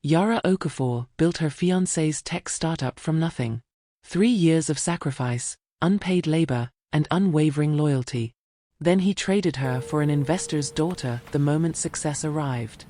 Yara Okafor built her fiancé's tech startup from nothing. 3 years of sacrifice, unpaid labor, and unwavering loyalty. Then he traded her for an investor's daughter the moment success arrived.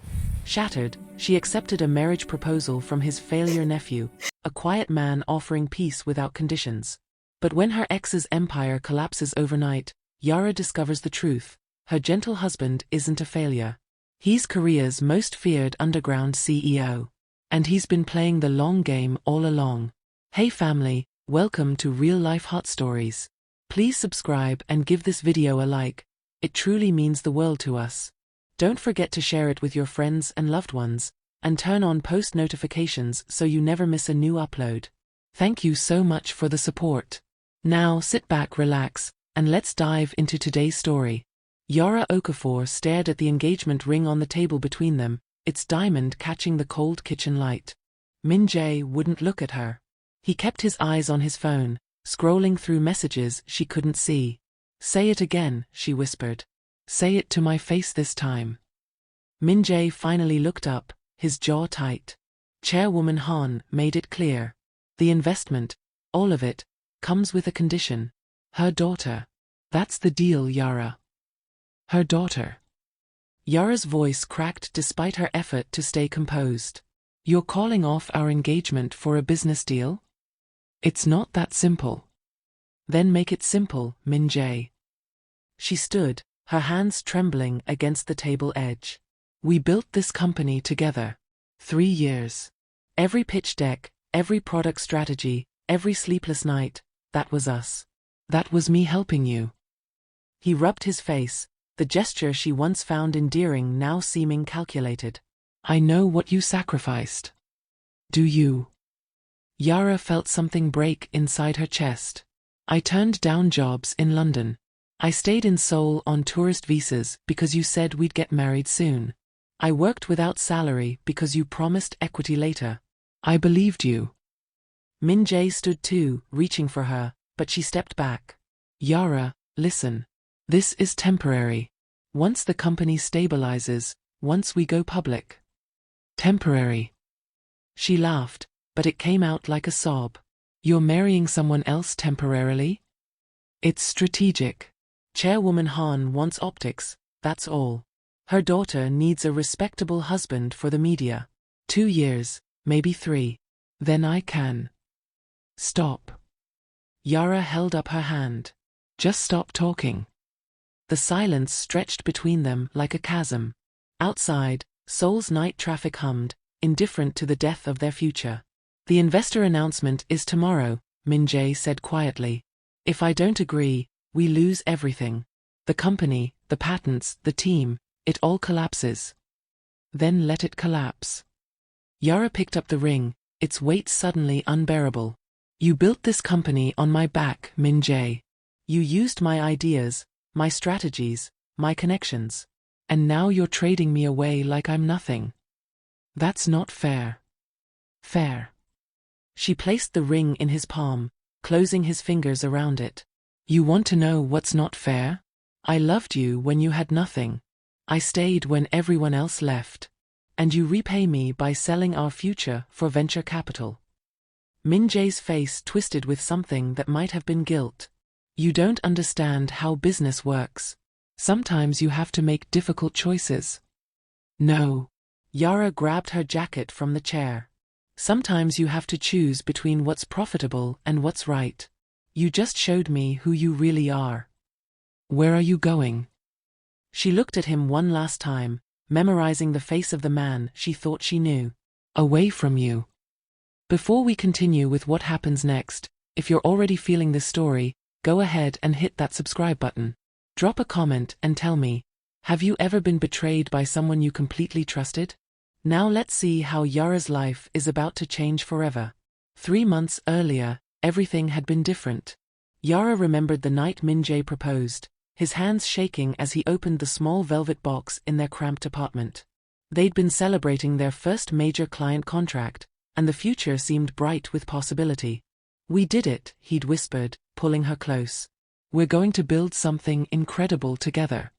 Shattered, she accepted a marriage proposal from his failure nephew, a quiet man offering peace without conditions. But when her ex's empire collapses overnight, Yara discovers the truth. Her gentle husband isn't a failure. He's Korea's most feared underground CEO. And he's been playing the long game all along. Hey family, welcome to Real Life Hot Stories. Please subscribe and give this video a like. It truly means the world to us. Don't forget to share it with your friends and loved ones, and turn on post notifications so you never miss a new upload. Thank you so much for the support. Now sit back, relax, and let's dive into today's story. Yara Okafor stared at the engagement ring on the table between them, its diamond catching the cold kitchen light. Min-jae wouldn't look at her. He kept his eyes on his phone, scrolling through messages she couldn't see. Say it again, she whispered. Say it to my face this time. Min-jae finally looked up, his jaw tight. Chairwoman Han made it clear. The investment, all of it, comes with a condition. Her daughter. That's the deal, Yara. Her daughter. Yara's voice cracked despite her effort to stay composed. You're calling off our engagement for a business deal? It's not that simple. Then make it simple, Min-jae. She stood, her hands trembling against the table edge. We built this company together. 3 years. Every pitch deck, every product strategy, every sleepless night, that was us. That was me helping you. He rubbed his face, the gesture she once found endearing now seeming calculated. I know what you sacrificed. Do you? Yara felt something break inside her chest. I turned down jobs in London. I stayed in Seoul on tourist visas because you said we'd get married soon. I worked without salary because you promised equity later. I believed you. Min-jae stood too, reaching for her, but she stepped back. Yara, listen. This is temporary. Once the company stabilizes, once we go public. Temporary. She laughed, but it came out like a sob. You're marrying someone else temporarily? It's strategic. Chairwoman Han wants optics, that's all. Her daughter needs a respectable husband for the media. 2 years, maybe 3. Then I can. Stop. Yara held up her hand. Just stop talking. The silence stretched between them like a chasm. Outside, Seoul's night traffic hummed, indifferent to the death of their future. The investor announcement is tomorrow, Min-jae said quietly. If I don't agree, we lose everything. The company, the patents, the team, it all collapses. Then let it collapse. Yara picked up the ring, its weight suddenly unbearable. You built this company on my back, Min-jae. You used my ideas, my strategies, my connections. And now you're trading me away like I'm nothing. That's not fair. Fair. She placed the ring in his palm, closing his fingers around it. You want to know what's not fair? I loved you when you had nothing. I stayed when everyone else left. And you repay me by selling our future for venture capital. Min-jae's face twisted with something that might have been guilt. You don't understand how business works. Sometimes you have to make difficult choices. No. Yara grabbed her jacket from the chair. Sometimes you have to choose between what's profitable and what's right. You just showed me who you really are. Where are you going? She looked at him one last time, memorizing the face of the man she thought she knew. Away from you. Before we continue with what happens next, if you're already feeling this story, go ahead and hit that subscribe button. Drop a comment and tell me, have you ever been betrayed by someone you completely trusted? Now let's see how Yara's life is about to change forever. 3 months earlier, everything had been different. Yara remembered the night Min-jae proposed, his hands shaking as he opened the small velvet box in their cramped apartment. They'd been celebrating their first major client contract, and the future seemed bright with possibility. We did it, he'd whispered, pulling her close. We're going to build something incredible together.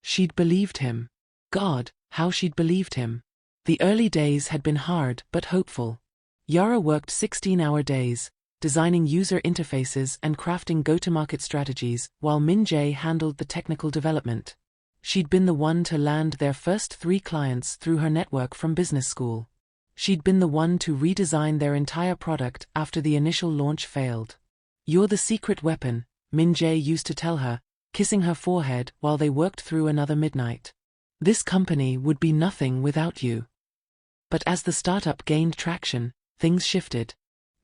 She'd believed him. God, how she'd believed him. The early days had been hard but hopeful. Yara worked 16-hour days, designing user interfaces and crafting go-to-market strategies, while Min-jae handled the technical development. She'd been the one to land their first 3 clients through her network from business school. She'd been the one to redesign their entire product after the initial launch failed. "You're the secret weapon," Min-jae used to tell her, kissing her forehead while they worked through another midnight. "This company would be nothing without you." But as the startup gained traction, things shifted.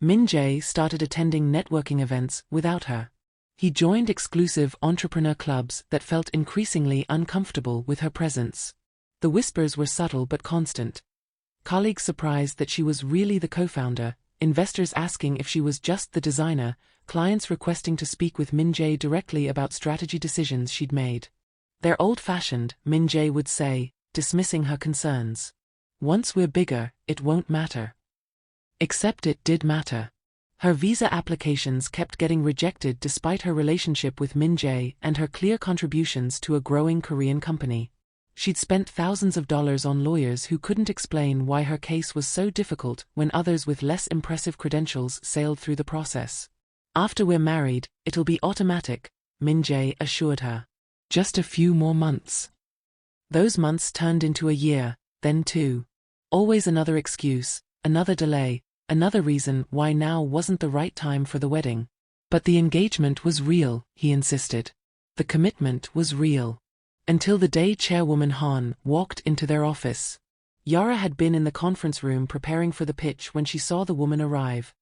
Min-jae started attending networking events without her. He joined exclusive entrepreneur clubs that felt increasingly uncomfortable with her presence. The whispers were subtle but constant. Colleagues surprised that she was really the co-founder, investors asking if she was just the designer, clients requesting to speak with Min-jae directly about strategy decisions she'd made. "They're old-fashioned," Min-jae would say, dismissing her concerns. "Once we're bigger, it won't matter." Except it did matter. Her visa applications kept getting rejected despite her relationship with Min-jae and her clear contributions to a growing Korean company. She'd spent thousands of dollars on lawyers who couldn't explain why her case was so difficult when others with less impressive credentials sailed through the process. "After we're married, it'll be automatic," Min-jae assured her. "Just a few more months." Those months turned into a year, then 2. Always another excuse, another delay, another reason why now wasn't the right time for the wedding. But the engagement was real, he insisted. The commitment was real. Until the day Chairwoman Han walked into their office. Yara had been in the conference room preparing for the pitch when she saw the woman arrive.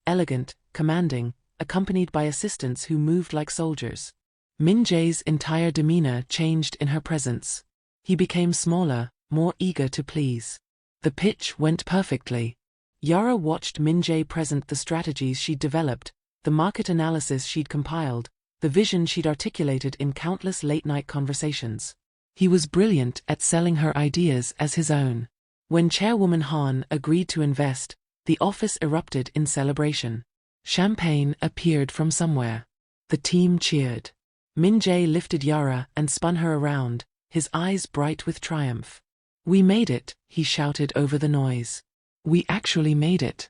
Elegant, commanding, accompanied by assistants who moved like soldiers. Min-jae's entire demeanor changed in her presence. He became smaller, more eager to please. The pitch went perfectly. Yara watched Min-jae present the strategies she'd developed, the market analysis she'd compiled, the vision she'd articulated in countless late-night conversations. He was brilliant at selling her ideas as his own. When Chairwoman Han agreed to invest, the office erupted in celebration. Champagne appeared from somewhere. The team cheered. Min-jae lifted Yara and spun her around, his eyes bright with triumph. "We made it," he shouted over the noise. "We actually made it."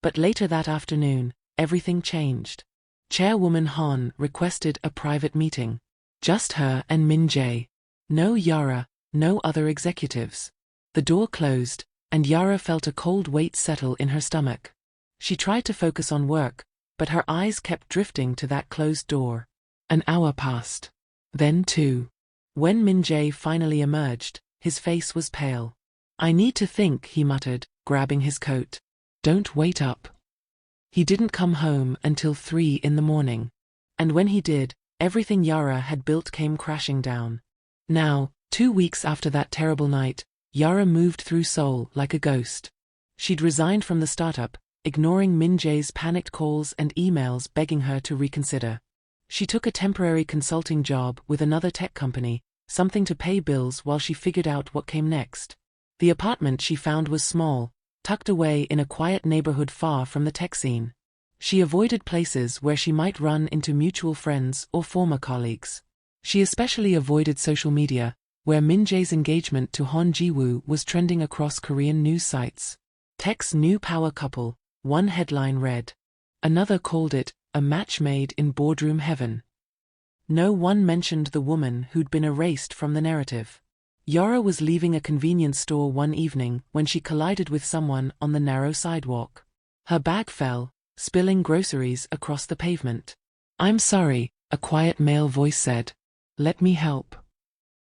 But later that afternoon, everything changed. Chairwoman Han requested a private meeting. Just her and Min-jae. No Yara, no other executives. The door closed, and Yara felt a cold weight settle in her stomach. She tried to focus on work, but her eyes kept drifting to that closed door. An hour passed. Then 2. When Min-jae finally emerged, his face was pale. "I need to think," he muttered, grabbing his coat. "Don't wait up." He didn't come home until 3 in the morning. And when he did, everything Yara had built came crashing down. Now, 2 weeks after that terrible night, Yara moved through Seoul like a ghost. She'd resigned from the startup, ignoring Min-jae's panicked calls and emails begging her to reconsider. She took a temporary consulting job with another tech company, something to pay bills while she figured out what came next. The apartment she found was small, tucked away in a quiet neighborhood far from the tech scene. She avoided places where she might run into mutual friends or former colleagues. She especially avoided social media, where Min-jae's engagement to Hon Ji-woo was trending across Korean news sites. Tech's new power couple, one headline read. Another called it, a match made in boardroom heaven. No one mentioned the woman who'd been erased from the narrative. Yara was leaving a convenience store one evening when she collided with someone on the narrow sidewalk. Her bag fell, spilling groceries across the pavement. "I'm sorry," a quiet male voice said. "Let me help."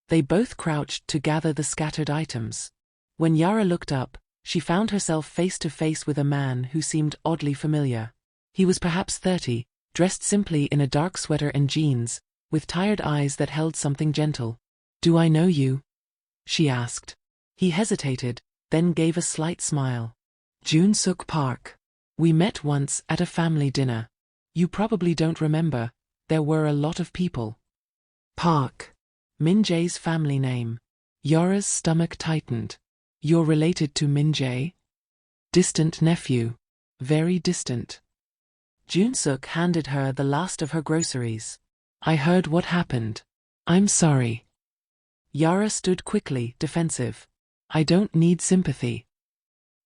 They both crouched to gather the scattered items. When Yara looked up, she found herself face to face with a man who seemed oddly familiar. He was perhaps 30, dressed simply in a dark sweater and jeans, with tired eyes that held something gentle. "Do I know you?" she asked. He hesitated, then gave a slight smile. "Joon-suk Park. We met once at a family dinner. You probably don't remember, there were a lot of people." Park. Min-jae's family name. Yara's stomach tightened. "You're related to Min-jae?" "Distant nephew. Very distant." Joon-suk handed her the last of her groceries. "I heard what happened. I'm sorry." Yara stood quickly, defensive. I don't need sympathy.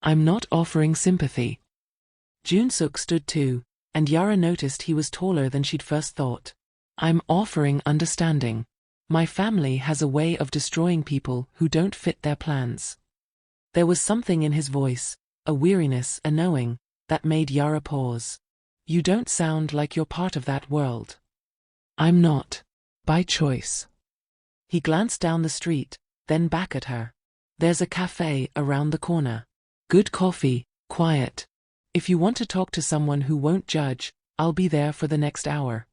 I'm not offering sympathy. Junsook stood too, and Yara noticed he was taller than she'd first thought. I'm offering understanding. My family has a way of destroying people who don't fit their plans. There was something in his voice, a weariness, a knowing, that made Yara pause. You don't sound like you're part of that world. I'm not. By choice. He glanced down the street, then back at her. There's a cafe around the corner. Good coffee, quiet. If you want to talk to someone who won't judge, I'll be there for the next hour.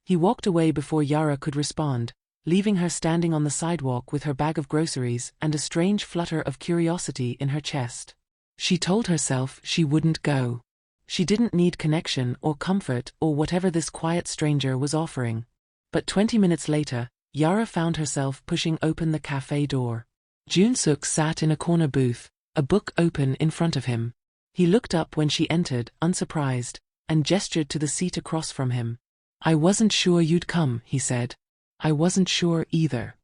He walked away before Yara could respond, leaving her standing on the sidewalk with her bag of groceries and a strange flutter of curiosity in her chest. She told herself she wouldn't go. She didn't need connection or comfort or whatever this quiet stranger was offering. But 20 minutes later, Yara found herself pushing open the cafe door. Junsook sat in a corner booth, a book open in front of him. He looked up when she entered, unsurprised, and gestured to the seat across from him. I wasn't sure you'd come, he said. I wasn't sure either.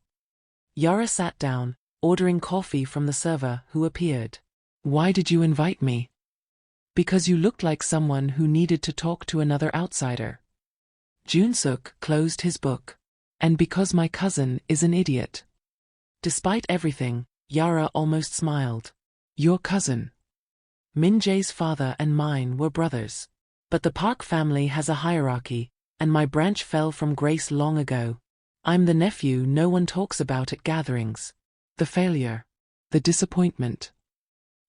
Yara sat down, ordering coffee from the server who appeared. Why did you invite me? Because you looked like someone who needed to talk to another outsider. Junsook closed his book. And because my cousin is an idiot. Despite everything, Yara almost smiled. Your cousin. Min-jae's father and mine were brothers. But the Park family has a hierarchy, and my branch fell from grace long ago. I'm the nephew no one talks about at gatherings. The failure. The disappointment.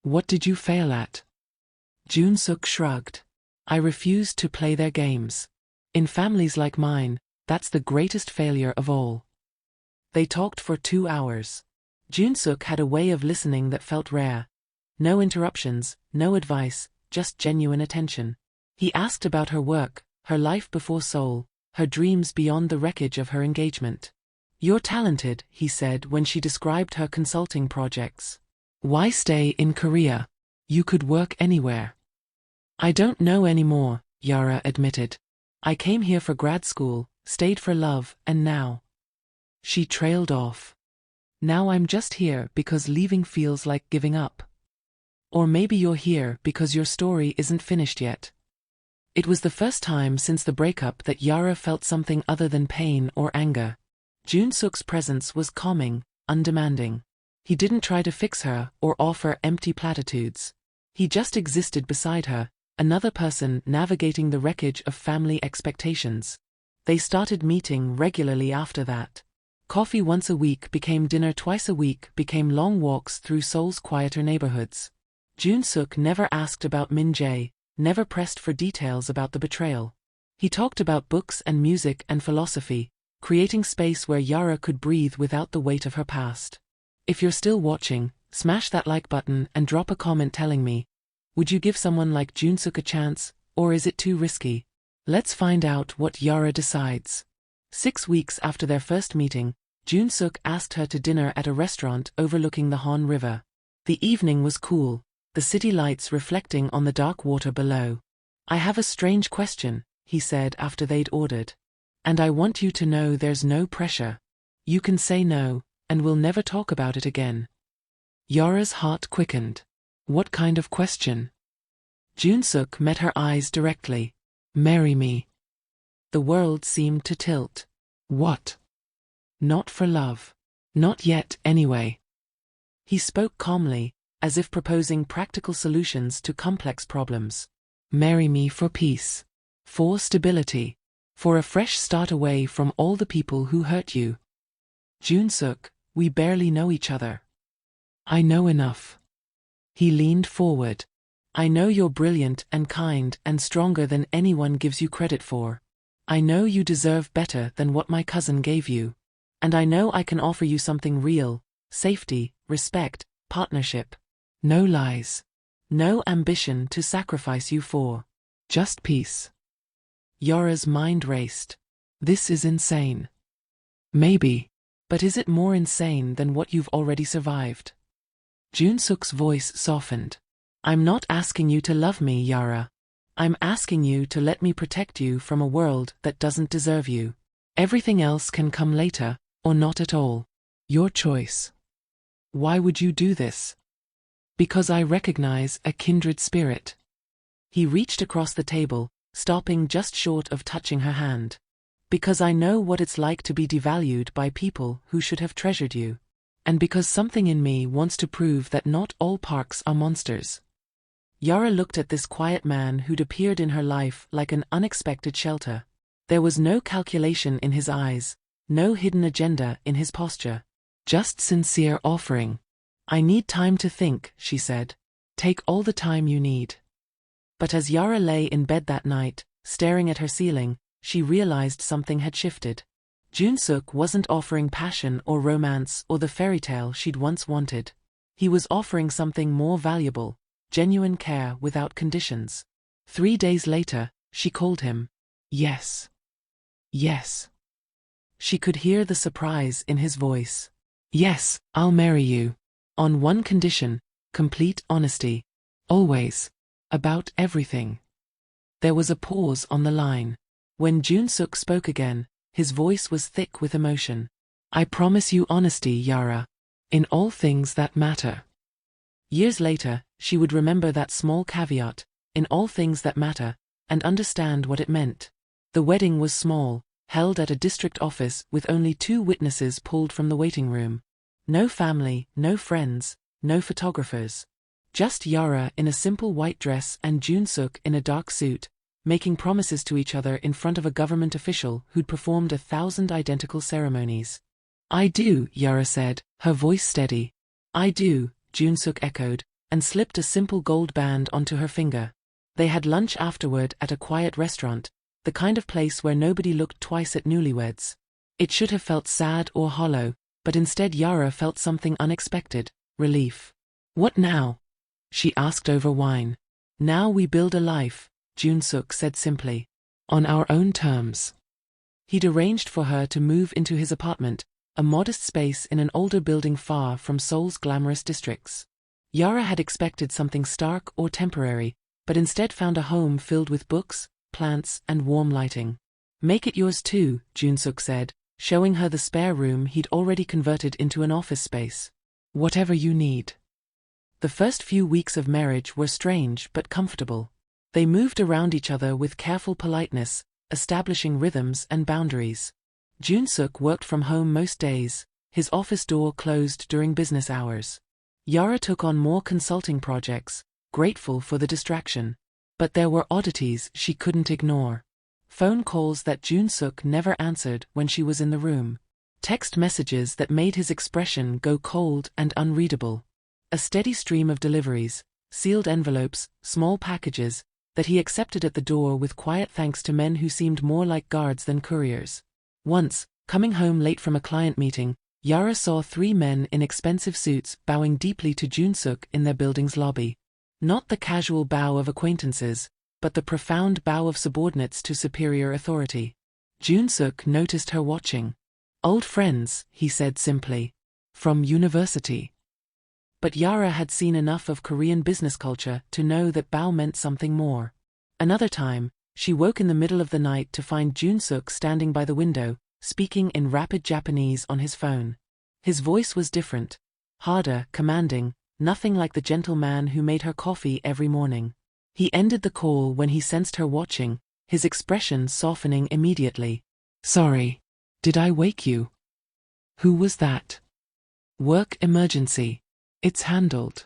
What did you fail at? Junsook shrugged. I refused to play their games. In families like mine, that's the greatest failure of all. They talked for 2 hours. Junsook had a way of listening that felt rare. No interruptions, no advice, just genuine attention. He asked about her work, her life before Seoul, her dreams beyond the wreckage of her engagement. You're talented, he said when she described her consulting projects. Why stay in Korea? You could work anywhere. I don't know anymore, Yara admitted. I came here for grad school, stayed for love, and now. She trailed off. Now I'm just here because leaving feels like giving up. Or maybe you're here because your story isn't finished yet. It was the first time since the breakup that Yara felt something other than pain or anger. Junsook's presence was calming, undemanding. He didn't try to fix her or offer empty platitudes. He just existed beside her, another person navigating the wreckage of family expectations. They started meeting regularly after that. Coffee once a week became dinner twice a week, became long walks through Seoul's quieter neighborhoods. Junsook never asked about Min-jae, never pressed for details about the betrayal. He talked about books and music and philosophy, creating space where Yara could breathe without the weight of her past. If you're still watching, smash that like button and drop a comment telling me, would you give someone like Junsook a chance, or is it too risky? Let's find out what Yara decides. 6 weeks after their first meeting, Junsook asked her to dinner at a restaurant overlooking the Han River. The evening was cool, the city lights reflecting on the dark water below. I have a strange question, he said after they'd ordered. And I want you to know there's no pressure. You can say no, and we'll never talk about it again. Yara's heart quickened. What kind of question? Junsook met her eyes directly. Marry me. The world seemed to tilt. What? Not for love. Not yet, anyway. He spoke calmly, as if proposing practical solutions to complex problems. Marry me for peace. For stability. For a fresh start away from all the people who hurt you. Junsook, we barely know each other. I know enough. He leaned forward. I know you're brilliant and kind and stronger than anyone gives you credit for. I know you deserve better than what my cousin gave you. And I know I can offer you something real, safety, respect, partnership. No lies. No ambition to sacrifice you for. Just peace. Yara's mind raced. This is insane. Maybe. But is it more insane than what you've already survived? Junsook's voice softened. I'm not asking you to love me, Yara. I'm asking you to let me protect you from a world that doesn't deserve you. Everything else can come later, or not at all. Your choice. Why would you do this? Because I recognize a kindred spirit. He reached across the table, stopping just short of touching her hand. Because I know what it's like to be devalued by people who should have treasured you. And because something in me wants to prove that not all parks are monsters. Yara looked at this quiet man who'd appeared in her life like an unexpected shelter. There was no calculation in his eyes, no hidden agenda in his posture. Just sincere offering. I need time to think, she said. Take all the time you need. But as Yara lay in bed that night, staring at her ceiling, she realized something had shifted. Junsook wasn't offering passion or romance or the fairy tale she'd once wanted. He was offering something more valuable, genuine care without conditions. 3 days later, she called him. Yes. Yes. She could hear the surprise in his voice. Yes, I'll marry you. On one condition, complete honesty. Always. About everything. There was a pause on the line. When Junsook spoke again, his voice was thick with emotion. I promise you honesty, Yara. In all things that matter. Years later, she would remember that small caveat, in all things that matter, and understand what it meant. The wedding was small, held at a district office with only 2 witnesses pulled from the waiting room. No family, no friends, no photographers. Just Yara in a simple white dress and Junsook in a dark suit, making promises to each other in front of a government official who'd performed 1,000 identical ceremonies. I do, Yara said, her voice steady. I do, Junsook echoed, and slipped a simple gold band onto her finger. They had lunch afterward at a quiet restaurant, the kind of place where nobody looked twice at newlyweds. It should have felt sad or hollow, but instead Yara felt something unexpected, relief. What now? She asked over wine. Now we build a life, Junsook said simply. On our own terms. He'd arranged for her to move into his apartment, a modest space in an older building far from Seoul's glamorous districts. Yara had expected something stark or temporary, but instead found a home filled with books, plants, and warm lighting. Make it yours too, Junsook said, showing her the spare room he'd already converted into an office space. Whatever you need. The first few weeks of marriage were strange but comfortable. They moved around each other with careful politeness, establishing rhythms and boundaries. Junsook worked from home most days, his office door closed during business hours. Yara took on more consulting projects, grateful for the distraction. But there were oddities she couldn't ignore. Phone calls that Junsook never answered when she was in the room. Text messages that made his expression go cold and unreadable. A steady stream of deliveries, sealed envelopes, small packages, that he accepted at the door with quiet thanks to men who seemed more like guards than couriers. Once, coming home late from a client meeting, Yara saw 3 men in expensive suits bowing deeply to Junsook in their building's lobby. Not the casual bow of acquaintances, but the profound bow of subordinates to superior authority. Junsook noticed her watching. Old friends, he said simply. From university. But Yara had seen enough of Korean business culture to know that bow meant something more. Another time, she woke in the middle of the night to find Junsook standing by the window, speaking in rapid Japanese on his phone. His voice was different. Harder, commanding, nothing like the gentle man who made her coffee every morning. He ended the call when he sensed her watching, his expression softening immediately. Sorry. Did I wake you? Who was that? Work emergency. It's handled.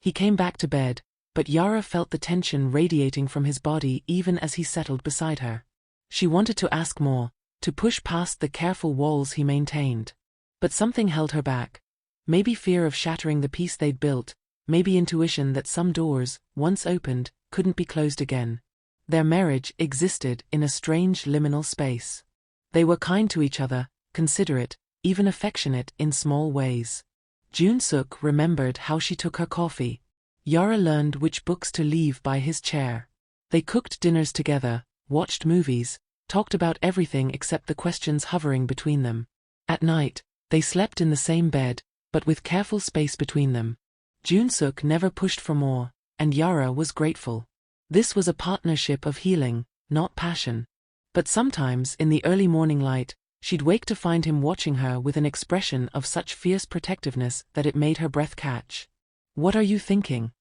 He came back to bed, but Yara felt the tension radiating from his body even as he settled beside her. She wanted to ask more, to push past the careful walls he maintained. But something held her back. Maybe fear of shattering the peace they'd built, maybe intuition that some doors, once opened, couldn't be closed again. Their marriage existed in a strange liminal space. They were kind to each other, considerate, even affectionate in small ways. Junsook remembered how she took her coffee. Yara learned which books to leave by his chair. They cooked dinners together, watched movies, talked about everything except the questions hovering between them. At night, they slept in the same bed, but with careful space between them. Junsook never pushed for more, and Yara was grateful. This was a partnership of healing, not passion. But sometimes in the early morning light, She'd wake to find him watching her with an expression of such fierce protectiveness that it made her breath catch. "What are you thinking?"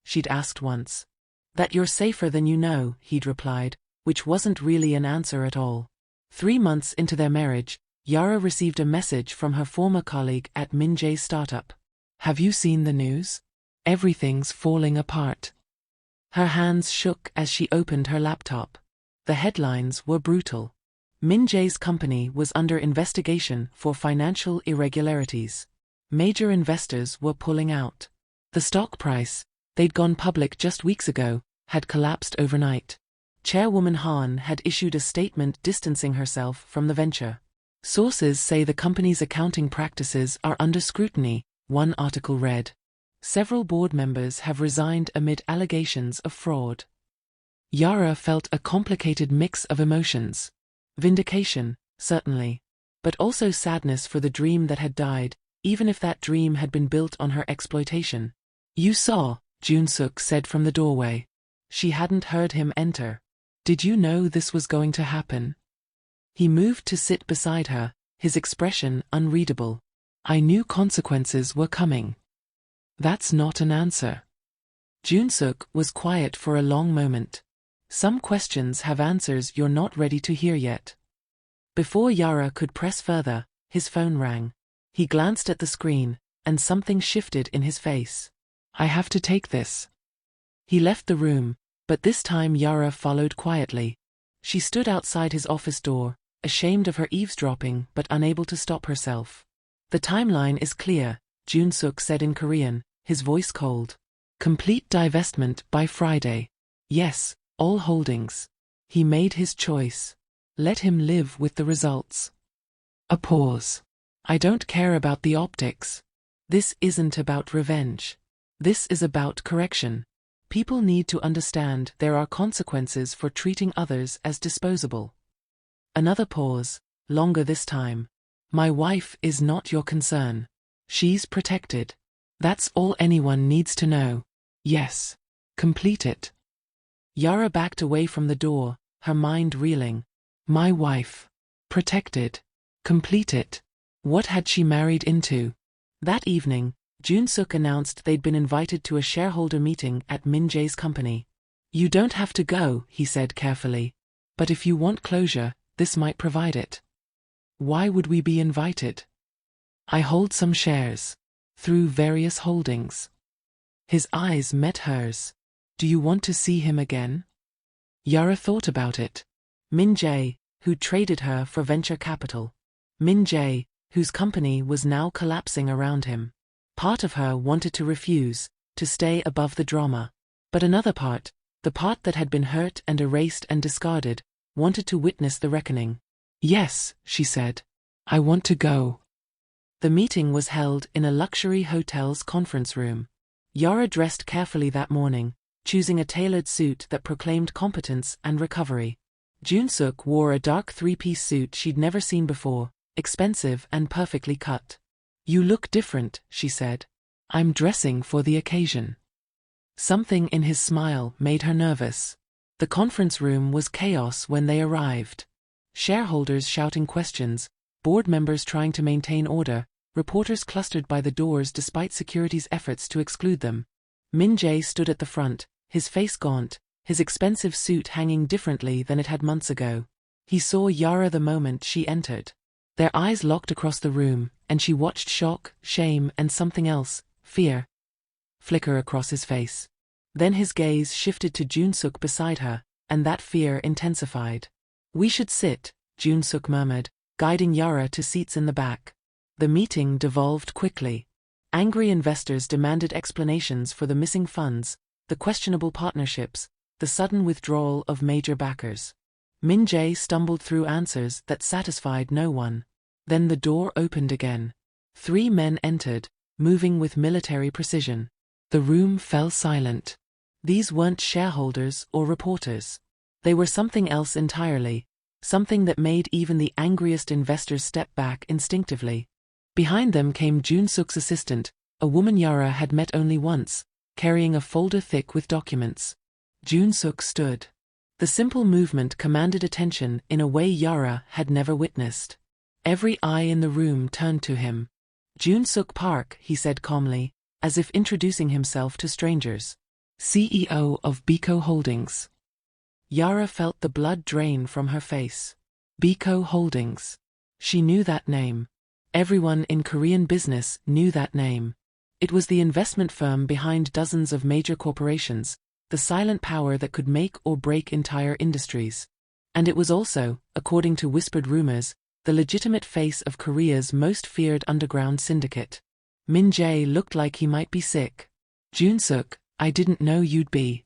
she'd asked once. "That you're safer than you know," he'd replied, which wasn't really an answer at all. 3 months into their marriage, Yara received a message from her former colleague at Min Jae's startup. "Have you seen the news? Everything's falling apart." Her hands shook as she opened her laptop. The headlines were brutal. Min Jae's company was under investigation for financial irregularities. Major investors were pulling out. The stock price, they'd gone public just weeks ago, had collapsed overnight. Chairwoman Han had issued a statement distancing herself from the venture. "Sources say the company's accounting practices are under scrutiny," one article read. "Several board members have resigned amid allegations of fraud." Yara felt a complicated mix of emotions. Vindication, certainly. But also sadness for the dream that had died, even if that dream had been built on her exploitation. "You saw," Jun-suk said from the doorway. She hadn't heard him enter. "Did you know this was going to happen?" He moved to sit beside her, his expression unreadable. "I knew consequences were coming." "That's not an answer." Jun-suk was quiet for a long moment. "Some questions have answers you're not ready to hear yet." Before Yara could press further, his phone rang. He glanced at the screen, and something shifted in his face. "I have to take this." He left the room, but this time Yara followed quietly. She stood outside his office door, ashamed of her eavesdropping but unable to stop herself. "The timeline is clear," Jun-suk said in Korean, his voice cold. "Complete divestment by Friday. Yes, all holdings." He made his choice. Let him live with the results. A pause. "I don't care about the optics. This isn't about revenge. This is about correction. People need to understand there are consequences for treating others as disposable." Another pause, longer this time. "My wife is not your concern. She's protected. That's all anyone needs to know. Yes. Complete it." Yara backed away from the door, her mind reeling. My wife. Protected. Complete it. What had she married into? That evening, Jun-suk announced they'd been invited to a shareholder meeting at Min Jae's company. "You don't have to go," he said carefully. "But if you want closure, this might provide it." "Why would we be invited?" "I hold some shares. Through various holdings." His eyes met hers. "Do you want to see him again?" Yara thought about it. Min Jae, who traded her for venture capital. Min Jae, whose company was now collapsing around him. Part of her wanted to refuse, to stay above the drama. But another part, the part that had been hurt and erased and discarded, wanted to witness the reckoning. "Yes," she said. "I want to go." The meeting was held in a luxury hotel's conference room. Yara dressed carefully that morning, choosing a tailored suit that proclaimed competence and recovery. Jun-suk wore a dark 3-piece suit she'd never seen before, expensive and perfectly cut. "You look different," she said. "I'm dressing for the occasion." Something in his smile made her nervous. The conference room was chaos when they arrived. Shareholders shouting questions, board members trying to maintain order, reporters clustered by the doors despite security's efforts to exclude them. Min Jae stood at the front, his face gaunt, his expensive suit hanging differently than it had months ago. He saw Yara the moment she entered. Their eyes locked across the room, and she watched shock, shame, and something else, fear, flicker across his face. Then his gaze shifted to Jun-suk beside her, and that fear intensified. "We should sit," Jun-suk murmured, guiding Yara to seats in the back. The meeting devolved quickly. Angry investors demanded explanations for the missing funds, the questionable partnerships, the sudden withdrawal of major backers. Min Jae stumbled through answers that satisfied no one. Then the door opened again. 3 men entered, moving with military precision. The room fell silent. These weren't shareholders or reporters. They were something else entirely, something that made even the angriest investors step back instinctively. Behind them came Jun-suk's assistant, a woman Yara had met only once, carrying a folder thick with documents. Jun-suk stood. The simple movement commanded attention in a way Yara had never witnessed. Every eye in the room turned to him. Jun-suk Park, he said calmly, as if introducing himself to strangers. CEO of Biko Holdings. Yara felt the blood drain from her face. Biko Holdings. She knew that name. Everyone in Korean business knew that name. It was the investment firm behind dozens of major corporations, the silent power that could make or break entire industries. And it was also, according to whispered rumors, the legitimate face of Korea's most feared underground syndicate. Min Jae looked like he might be sick. Jun-suk, I didn't know you'd be.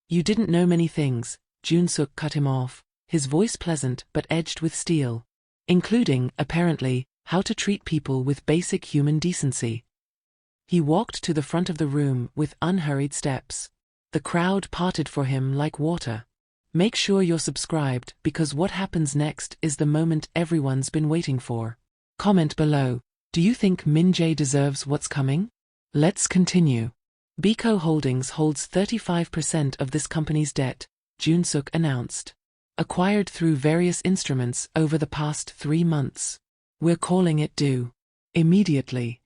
You didn't know many things, Jun-suk cut him off, his voice pleasant but edged with steel. Including, apparently, how to treat people with basic human decency. He walked to the front of the room with unhurried steps. The crowd parted for him like water. Make sure you're subscribed because what happens next is the moment everyone's been waiting for. Comment below, do you think Min Jae deserves what's coming? Let's continue. Biko Holdings holds 35% of this company's debt, Jun-suk announced. Acquired through various instruments over the past 3 months. We're calling it due. Immediately.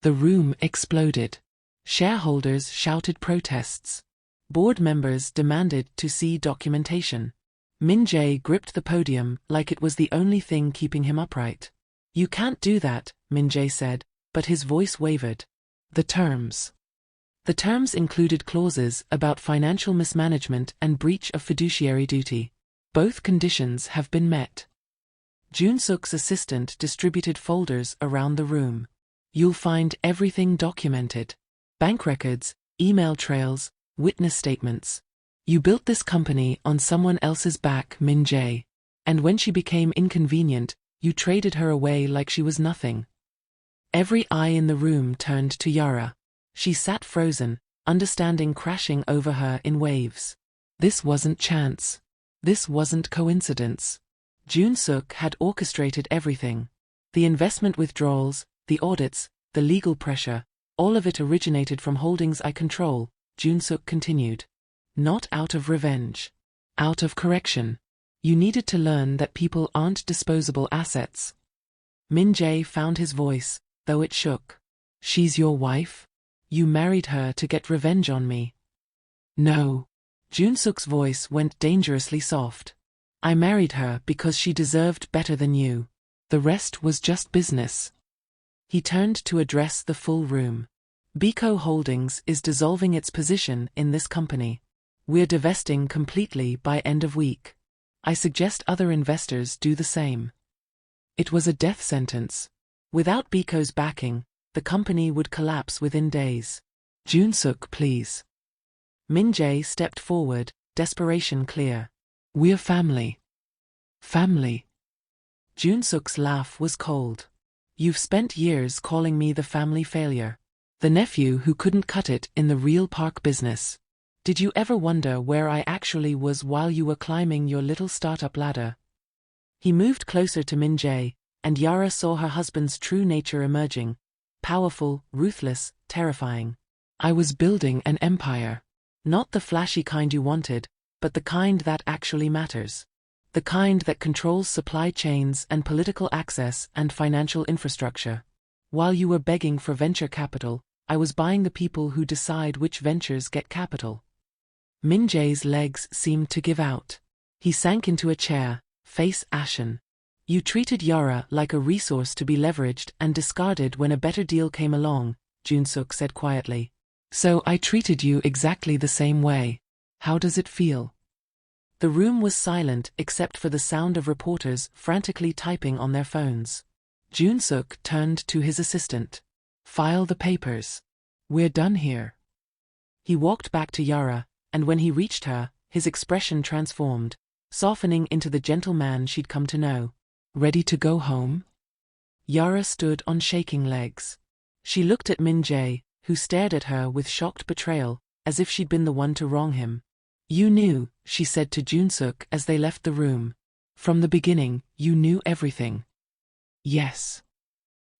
The room exploded. Shareholders shouted protests. Board members demanded to see documentation. Min Jae gripped the podium like it was the only thing keeping him upright. You can't do that, Min Jae said, but his voice wavered. The terms. The terms included clauses about financial mismanagement and breach of fiduciary duty. Both conditions have been met. Jun-suk's assistant distributed folders around the room. You'll find everything documented. Bank records, email trails, witness statements. You built this company on someone else's back, Min Jae. And when she became inconvenient, you traded her away like she was nothing. Every eye in the room turned to Yara. She sat frozen, understanding crashing over her in waves. This wasn't chance. This wasn't coincidence. Jun-suk had orchestrated everything. The investment withdrawals, the audits, the legal pressure, all of it originated from holdings I control, Jun-suk continued. Not out of revenge. Out of correction. You needed to learn that people aren't disposable assets. Min Jae found his voice, though it shook. She's your wife? You married her to get revenge on me. No. Jun-suk's voice went dangerously soft. I married her because she deserved better than you. The rest was just business. He turned to address the full room. Biko Holdings is dissolving its position in this company. We're divesting completely by end of week. I suggest other investors do the same. It was a death sentence. Without Biko's backing, the company would collapse within days. Jun-suk, please. Min Jae stepped forward, desperation clear. We're family. Family. Jun-suk's laugh was cold. You've spent years calling me the family failure. The nephew who couldn't cut it in the real park business. Did you ever wonder where I actually was while you were climbing your little startup ladder? He moved closer to Min Jae, and Yara saw her husband's true nature emerging. Powerful, ruthless, terrifying. I was building an empire. Not the flashy kind you wanted, but the kind that actually matters. The kind that controls supply chains and political access and financial infrastructure. While you were begging for venture capital, I was buying the people who decide which ventures get capital. Min Jae's legs seemed to give out. He sank into a chair, face ashen. You treated Yara like a resource to be leveraged and discarded when a better deal came along, Jun-suk said quietly. So I treated you exactly the same way. How does it feel? The room was silent except for the sound of reporters frantically typing on their phones. Jun-suk turned to his assistant. File the papers. We're done here. He walked back to Yara, and when he reached her, his expression transformed, softening into the gentle man she'd come to know. Ready to go home? Yara stood on shaking legs. She looked at Min Jae, who stared at her with shocked betrayal, as if she'd been the one to wrong him. You knew, she said to Jun-suk as they left the room. From the beginning, you knew everything. Yes.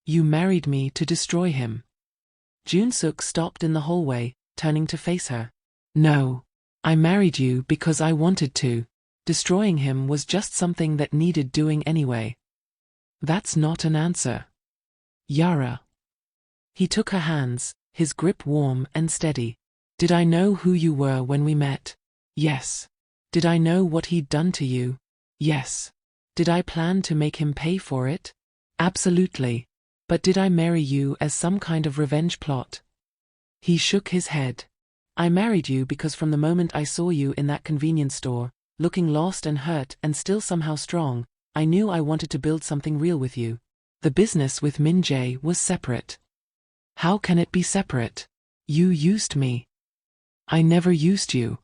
You married me to destroy him. Jun-suk stopped in the hallway, turning to face her. No. I married you because I wanted to. Destroying him was just something that needed doing anyway. That's not an answer. Yara. He took her hands, his grip warm and steady. Did I know who you were when we met? Yes. Did I know what he'd done to you? Yes. Did I plan to make him pay for it? Absolutely. But did I marry you as some kind of revenge plot? He shook his head. I married you because from the moment I saw you in that convenience store, looking lost and hurt and still somehow strong, I knew I wanted to build something real with you. The business with Min Jae was separate. How can it be separate? You used me. I never used you.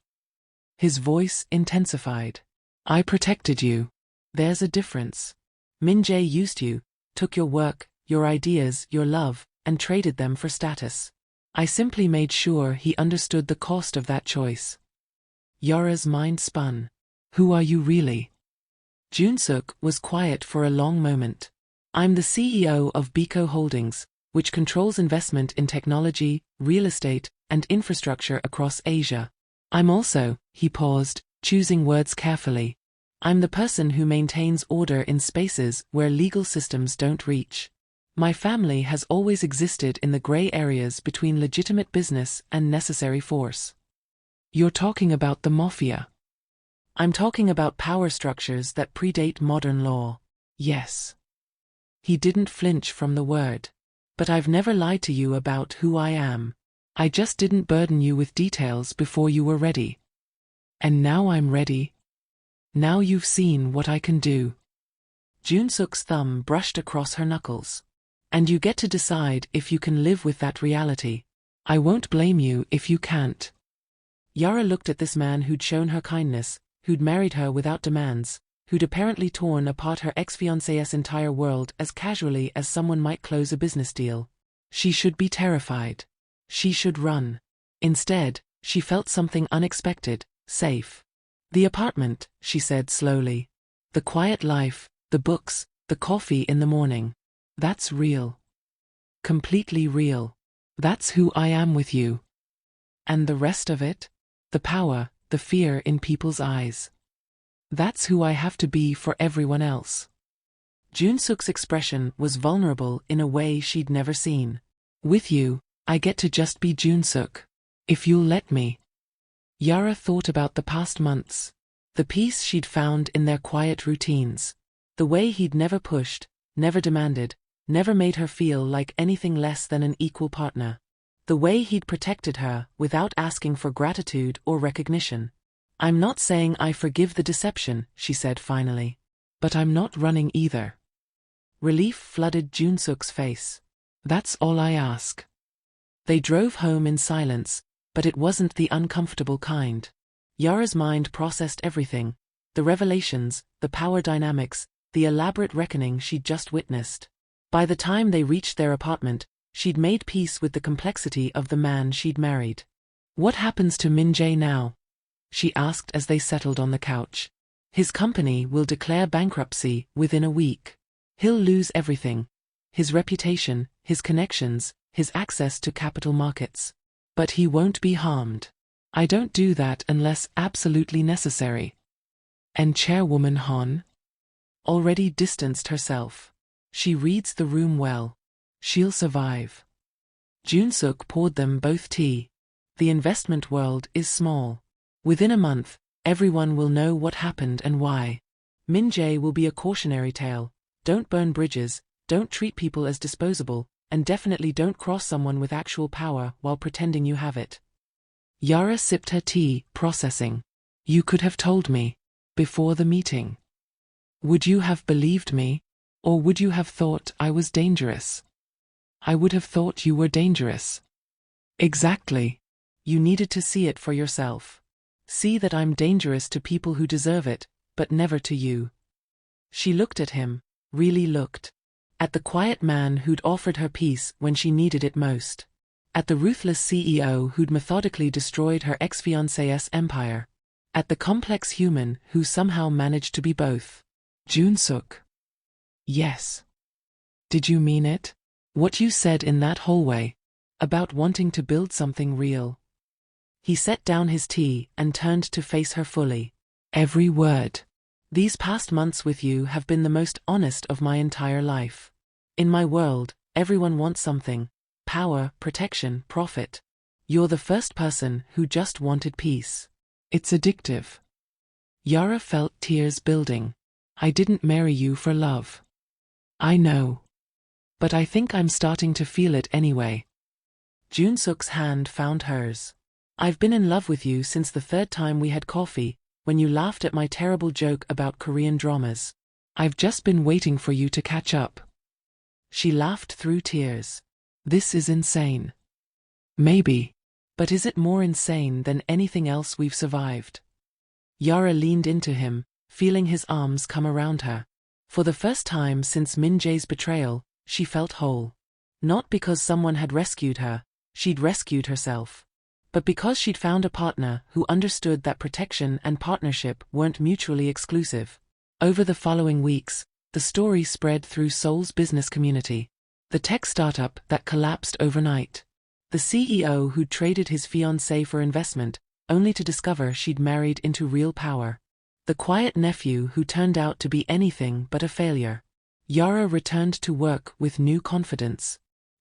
His voice intensified. I protected you. There's a difference. Min Jae used you, took your work, your ideas, your love, and traded them for status. I simply made sure he understood the cost of that choice. Yara's mind spun. Who are you really? Junsuk was quiet for a long moment. I'm the CEO of Biko Holdings, which controls investment in technology, real estate, and infrastructure across Asia. I'm also, he paused, choosing words carefully. I'm the person who maintains order in spaces where legal systems don't reach. My family has always existed in the gray areas between legitimate business and necessary force. You're talking about the Mafia. I'm talking about power structures that predate modern law. Yes. He didn't flinch from the word. But I've never lied to you about who I am. I just didn't burden you with details before you were ready. And now I'm ready. Now you've seen what I can do. Junsuk's thumb brushed across her knuckles. And you get to decide if you can live with that reality. I won't blame you if you can't. Yara looked at this man who'd shown her kindness, who'd married her without demands, who'd apparently torn apart her ex-fiancé's entire world as casually as someone might close a business deal. She should be terrified. She should run. Instead, she felt something unexpected, safe. The apartment, she said slowly. The quiet life, the books, the coffee in the morning. That's real. Completely real. That's who I am with you. And the rest of it? The power, the fear in people's eyes. That's who I have to be for everyone else. Junsuk's expression was vulnerable in a way she'd never seen. With you, I get to just be Junsuk. If you'll let me. Yara thought about the past months. The peace she'd found in their quiet routines. The way he'd never pushed, never demanded, never made her feel like anything less than an equal partner. The way he'd protected her without asking for gratitude or recognition. I'm not saying I forgive the deception, she said finally. But I'm not running either. Relief flooded Junsuk's face. That's all I ask. They drove home in silence, but it wasn't the uncomfortable kind. Yara's mind processed everything. The revelations, the power dynamics, the elaborate reckoning she'd just witnessed. By the time they reached their apartment, she'd made peace with the complexity of the man she'd married. What happens to Min Jae now? She asked as they settled on the couch. His company will declare bankruptcy within a week. He'll lose everything. His reputation, his connections, his access to capital markets. But he won't be harmed. I don't do that unless absolutely necessary. And Chairwoman Han? Already distanced herself. She reads the room well. She'll survive. Junsuk poured them both tea. The investment world is small. Within a month, everyone will know what happened and why. Min Jae will be a cautionary tale. Don't burn bridges, don't treat people as disposable, and definitely don't cross someone with actual power while pretending you have it. Yara sipped her tea, processing. You could have told me. Before the meeting. Would you have believed me? Or would you have thought I was dangerous? I would have thought you were dangerous. Exactly. You needed to see it for yourself. See that I'm dangerous to people who deserve it, but never to you. She looked at him, really looked. At the quiet man who'd offered her peace when she needed it most. At the ruthless CEO who'd methodically destroyed her ex-fiancé's empire. At the complex human who somehow managed to be both. Junsuk. Yes. Did you mean it? What you said in that hallway? About wanting to build something real? He set down his tea and turned to face her fully. Every word. These past months with you have been the most honest of my entire life. In my world, everyone wants something: power, protection, profit. You're the first person who just wanted peace. It's addictive. Yara felt tears building. I didn't marry you for love. I know. But I think I'm starting to feel it anyway. Junsook's hand found hers. I've been in love with you since the third time we had coffee, when you laughed at my terrible joke about Korean dramas. I've just been waiting for you to catch up. She laughed through tears. This is insane. Maybe. But is it more insane than anything else we've survived? Yara leaned into him, feeling his arms come around her. For the first time since Min Jae's betrayal, she felt whole. Not because someone had rescued her, she'd rescued herself. But because she'd found a partner who understood that protection and partnership weren't mutually exclusive. Over the following weeks, the story spread through Seoul's business community. The tech startup that collapsed overnight. The CEO who'd traded his fiancée for investment, only to discover she'd married into real power. The quiet nephew who turned out to be anything but a failure. Yara returned to work with new confidence.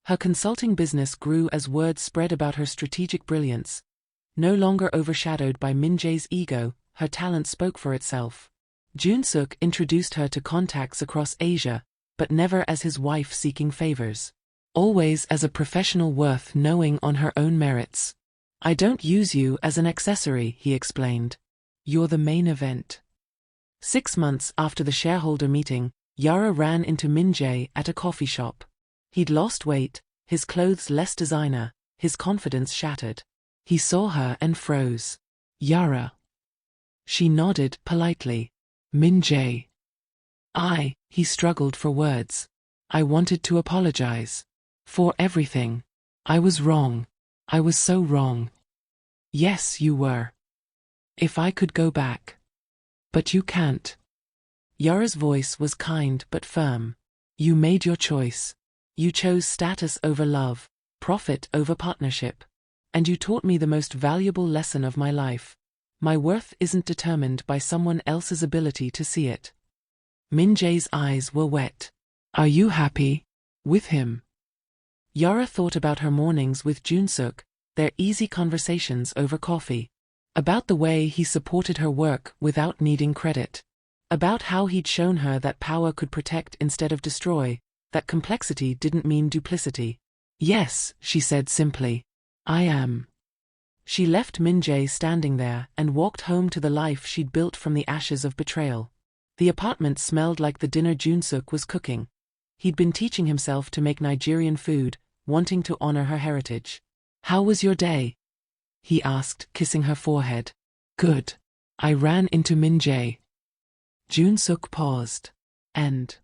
Her consulting business grew as word spread about her strategic brilliance. No longer overshadowed by Min Jae's ego, her talent spoke for itself. Junsook introduced her to contacts across Asia, but never as his wife seeking favors. Always as a professional worth knowing on her own merits. I don't use you as an accessory, he explained. You're the main event. 6 months after the shareholder meeting, Yara ran into Min Jae at a coffee shop. He'd lost weight, his clothes less designer, his confidence shattered. He saw her and froze. Yara. She nodded politely. Min Jae. He struggled for words. I wanted to apologize. For everything. I was wrong. I was so wrong. Yes, you were. If I could go back. But you can't. Yara's voice was kind but firm. You made your choice. You chose status over love, profit over partnership. And you taught me the most valuable lesson of my life. My worth isn't determined by someone else's ability to see it. Min Jae's eyes were wet. Are you happy with him? Yara thought about her mornings with Junsook, their easy conversations over coffee. About the way he supported her work without needing credit. About how he'd shown her that power could protect instead of destroy, that complexity didn't mean duplicity. Yes, she said simply. I am. She left Min Jae standing there and walked home to the life she'd built from the ashes of betrayal. The apartment smelled like the dinner Junsook was cooking. He'd been teaching himself to make Nigerian food, wanting to honor her heritage. How was your day? He asked, kissing her forehead. Good. I ran into Min Jae. Junsook paused. And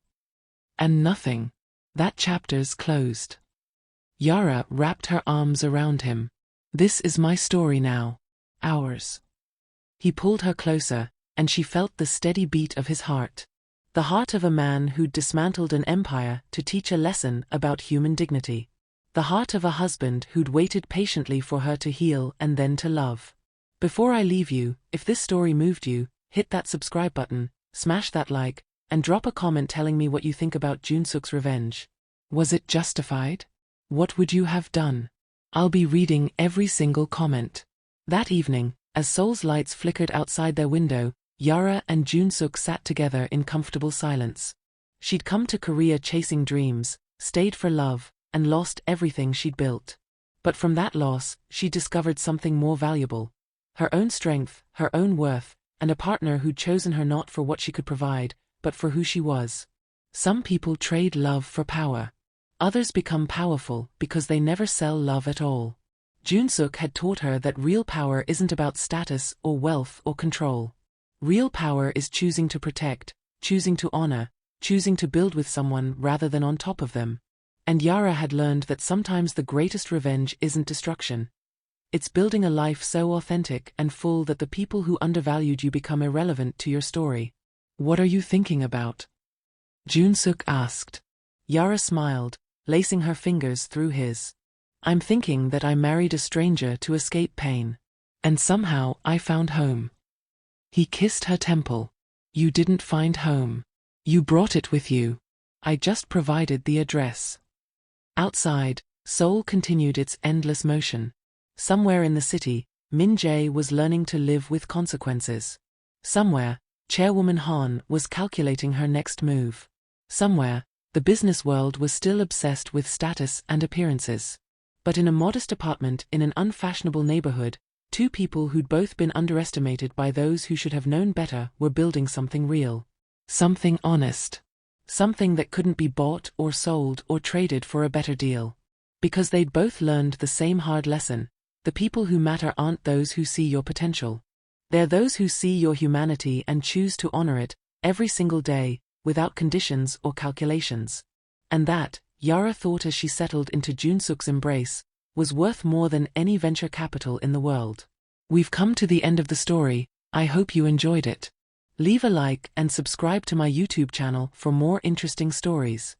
nothing. That chapter's closed. Yara wrapped her arms around him. This is my story now. Ours. He pulled her closer, and she felt the steady beat of his heart. The heart of a man who'd dismantled an empire to teach a lesson about human dignity. The heart of a husband who'd waited patiently for her to heal and then to love. Before I leave you, if this story moved you, hit that subscribe button, smash that like, and drop a comment telling me what you think about Junsook's revenge. Was it justified? What would you have done? I'll be reading every single comment. That evening, as Seoul's lights flickered outside their window, Yara and Junsook sat together in comfortable silence. She'd come to Korea chasing dreams, stayed for love, and lost everything she'd built. But from that loss, she discovered something more valuable. Her own strength, her own worth, and a partner who'd chosen her not for what she could provide, but for who she was. Some people trade love for power. Others become powerful because they never sell love at all. Junsook had taught her that real power isn't about status or wealth or control. Real power is choosing to protect, choosing to honor, choosing to build with someone rather than on top of them. And Yara had learned that sometimes the greatest revenge isn't destruction. It's building a life so authentic and full that the people who undervalued you become irrelevant to your story. What are you thinking about? Junsook asked. Yara smiled, lacing her fingers through his. I'm thinking that I married a stranger to escape pain. And somehow I found home. He kissed her temple. You didn't find home. You brought it with you. I just provided the address. Outside, Seoul continued its endless motion. Somewhere in the city, Min Jae was learning to live with consequences. Somewhere, Chairwoman Han was calculating her next move. Somewhere, the business world was still obsessed with status and appearances. But in a modest apartment in an unfashionable neighborhood, two people who'd both been underestimated by those who should have known better were building something real. Something honest. Something that couldn't be bought or sold or traded for a better deal. Because they'd both learned the same hard lesson: the people who matter aren't those who see your potential. They're those who see your humanity and choose to honor it, every single day, without conditions or calculations. And that, Yara thought as she settled into Junsuk's embrace, was worth more than any venture capital in the world. We've come to the end of the story. I hope you enjoyed it. Leave a like and subscribe to my YouTube channel for more interesting stories.